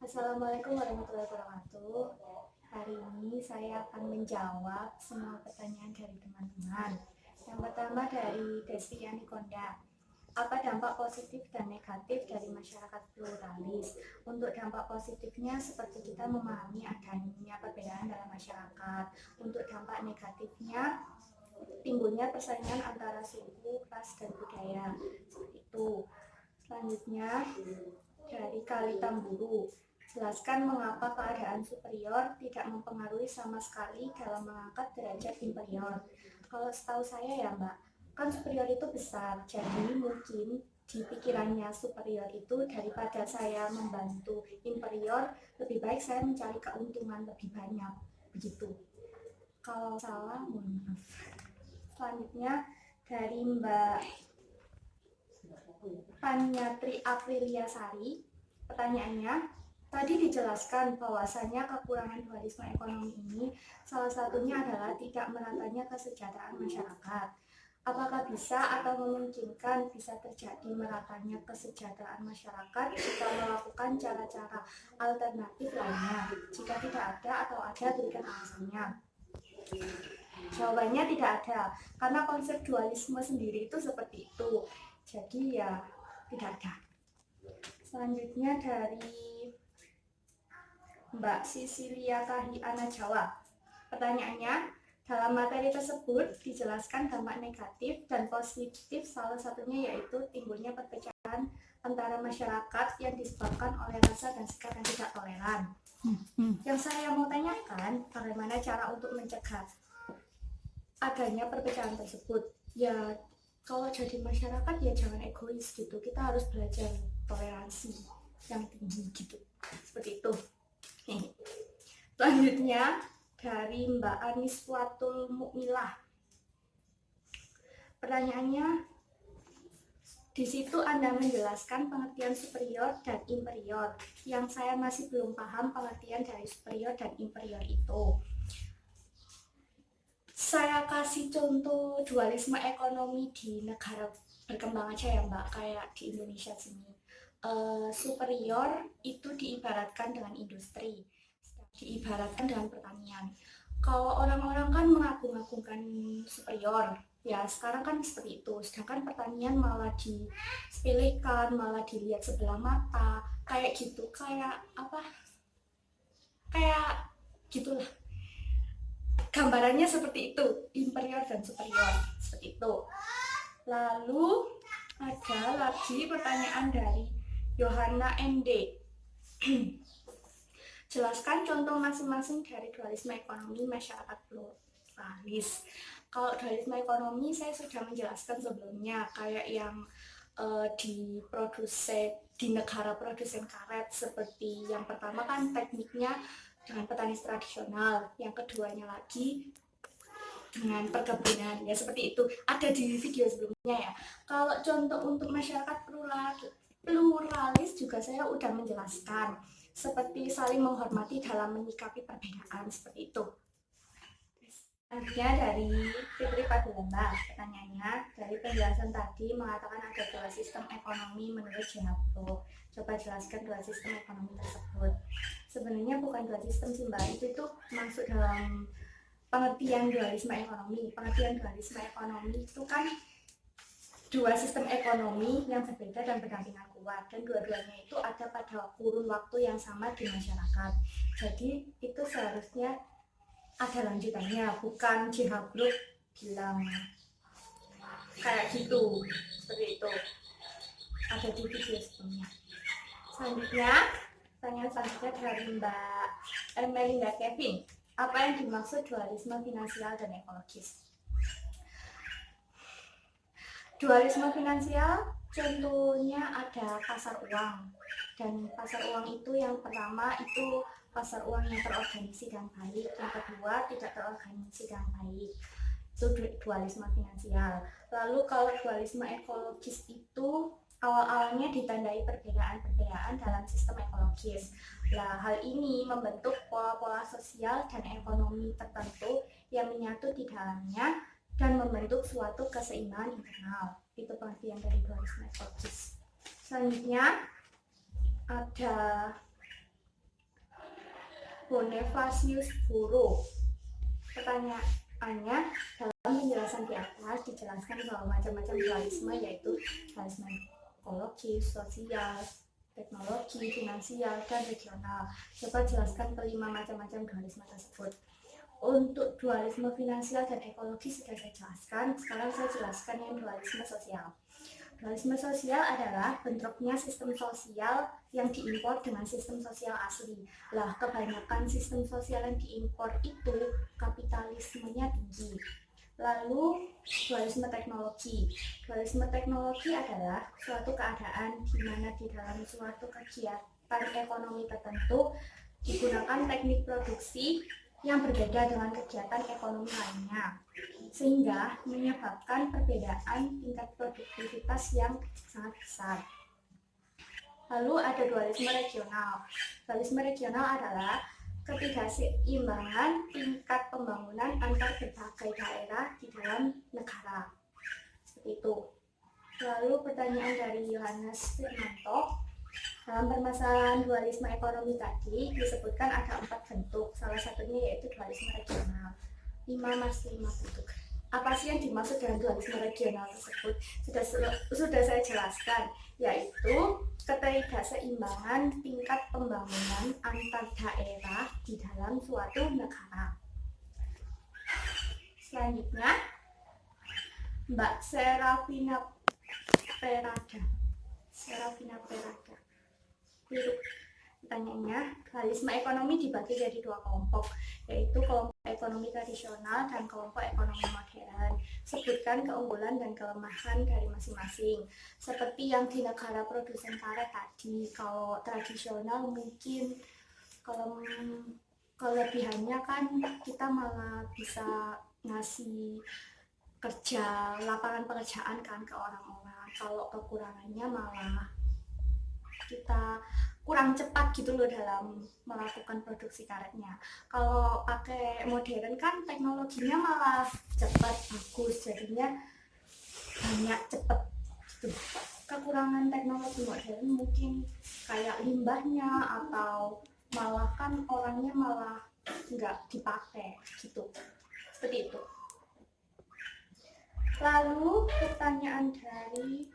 Assalamualaikum warahmatullahi wabarakatuh. Hari ini saya akan menjawab semua pertanyaan dari teman-teman. Yang pertama dari Desti Anikonda. Apa dampak positif dan negatif dari masyarakat pluralis? Untuk dampak positifnya seperti kita memahami adanya perbedaan dalam masyarakat. Untuk dampak negatifnya timbulnya persaingan antara suku, ras, dan budaya. Seperti itu. Selanjutnya dari Kali Tamburu. Jelaskan mengapa keadaan superior tidak mempengaruhi sama sekali dalam mengangkat derajat inferior. Kalau setahu saya ya Mbak, kan superior itu besar, jadi mungkin di pikirannya superior itu daripada saya membantu inferior, lebih baik saya mencari keuntungan lebih banyak, begitu. Kalau salah, mohon maaf. Selanjutnya dari Mbak Panyatri Apriliasari, pertanyaannya, tadi dijelaskan bahwasanya kekurangan dualisme ekonomi ini salah satunya adalah tidak meratanya kesejahteraan masyarakat. Apakah bisa atau memungkinkan bisa terjadi meratanya kesejahteraan masyarakat jika melakukan cara-cara alternatif lainnya? Jika tidak ada atau ada, berikan alasannya. Jawabannya tidak ada, karena konsep dualisme sendiri itu seperti itu. Jadi ya tidak ada. Selanjutnya dari Mbak Sisilia Kahiana Jawa. Pertanyaannya, dalam materi tersebut dijelaskan dampak negatif dan positif, salah satunya yaitu timbulnya perpecahan antara masyarakat yang disebabkan oleh rasa dan sikap yang tidak toleran. Yang saya mau tanyakan, bagaimana cara untuk mencegah adanya perpecahan tersebut? Ya, kalau jadi masyarakat ya jangan egois gitu. Kita harus belajar toleransi yang tinggi gitu. Seperti itu. Selanjutnya dari Mbak Aniswatul Mukmilah. Pertanyaannya, di situ Anda menjelaskan pengertian superior dan inferior. Yang saya masih belum paham pengertian dari superior dan inferior itu. Saya kasih contoh dualisme ekonomi di negara berkembang aja ya Mbak, kayak di Indonesia sini. Superior itu diibaratkan dengan industri, diibaratkan dengan pertanian. Kalau orang-orang kan mengagung-agungkan superior, ya sekarang kan seperti itu. Sedangkan pertanian malah disepelekan, malah dilihat sebelah mata, kayak gitu, kayak apa? Kayak gitulah. Gambarannya seperti itu, inferior dan superior, seperti itu. Lalu ada lagi pertanyaan dari Yohana ND. Jelaskan contoh masing-masing dari dualisme ekonomi masyarakat pluralis. Kalau dualisme ekonomi saya sudah menjelaskan sebelumnya, kayak yang di negara produsen karet, seperti yang pertama kan tekniknya dengan petani tradisional, yang keduanya lagi dengan perkebunan, ya seperti itu, ada di video sebelumnya ya. Kalau contoh untuk masyarakat pluralis juga saya udah menjelaskan, seperti saling menghormati dalam menyikapi perbedaan, seperti itu. Selanjutnya dari Fitri Padulamba, pertanyaannya, dari penjelasan tadi mengatakan ada dua sistem ekonomi menurut Jhabro. Coba jelaskan dua sistem ekonomi tersebut. Sebenarnya bukan dua sistem sih Mbak, itu masuk dalam pengertian dualisme ekonomi. Pengertian dualisme ekonomi itu kan dua sistem ekonomi yang berbeda dan berdampingan kuat, dan dua-duanya itu ada pada kurun waktu yang sama di masyarakat. Jadi itu seharusnya ada lanjutannya, bukan Jhabro bilang kayak gitu, seperti itu. Ada di video sebelumnya. Selanjutnya, pertanyaan selanjutnya dari Mbak Melinda Kevin. Apa yang dimaksud dualisme finansial dan ekologis? Dualisme finansial contohnya ada pasar uang, dan pasar uang itu yang pertama itu pasar uang yang terorganisasi dengan baik, yang kedua tidak terorganisasi dengan baik, itu dualisme finansial. Lalu kalau dualisme ekologis itu awal-awalnya ditandai perbedaan-perbedaan dalam sistem ekologis. Nah, hal ini membentuk pola-pola sosial dan ekonomi tertentu yang menyatu di dalamnya dan membentuk suatu keseimbangan internal. Itu pengertian dari dualisme ekologis. Selanjutnya ada Bonifacius Buruk. Pertanyaannya, dalam penjelasan di atas dijelaskan bahwa macam-macam dualisme yaitu dualisme ekologis, sosial, teknologi, finansial, dan regional. Coba jelaskan kelima macam-macam dualisme tersebut. Untuk dualisme finansial dan ekologis sudah saya jelaskan. Sekarang saya jelaskan yang dualisme sosial. Dualisme sosial adalah bentuknya sistem sosial yang diimpor dengan sistem sosial asli. Lah, kebanyakan sistem sosial yang diimpor itu kapitalismenya tinggi. Lalu, dualisme teknologi. Dualisme teknologi adalah suatu keadaan di mana di dalam suatu kegiatan ekonomi tertentu digunakan teknik produksi yang berbeda dengan kegiatan ekonomi lainnya, sehingga menyebabkan perbedaan tingkat produktivitas yang sangat besar. Lalu ada dualisme regional. Dualisme regional adalah ketidakseimbangan tingkat pembangunan antar berbagai daerah di dalam negara. Seperti itu. Lalu pertanyaan dari Yohanes Firmanto. Dalam permasalahan dualisme ekonomi tadi disebutkan ada 4 bentuk. Salah satunya yaitu dualisme regional. 5 bentuk. Apa sih yang dimaksud dengan dualisme regional tersebut? Sudah saya jelaskan, yaitu ketidakseimbangan tingkat pembangunan antar daerah di dalam suatu negara. Selanjutnya, Mbak Serafina Perada. Pertanyaannya, dualisme ekonomi dibagi jadi 2 kelompok, yaitu kelompok ekonomi tradisional dan kelompok ekonomi modern. Sebutkan keunggulan dan kelemahan dari masing-masing. Seperti yang di negara produsen karet tadi, kalau tradisional mungkin kalau kelebihannya kan kita malah bisa ngasih lapangan pekerjaan kan ke orang-orang. Kalau kekurangannya malah kita kurang cepat gitu loh dalam melakukan produksi karetnya. Kalau pakai modern kan teknologinya malah cepat, bagus, jadinya banyak cepat gitu. Kekurangan teknologi modern mungkin kayak limbahnya atau malah kan orangnya malah nggak dipakai gitu. Seperti itu. Lalu pertanyaan dari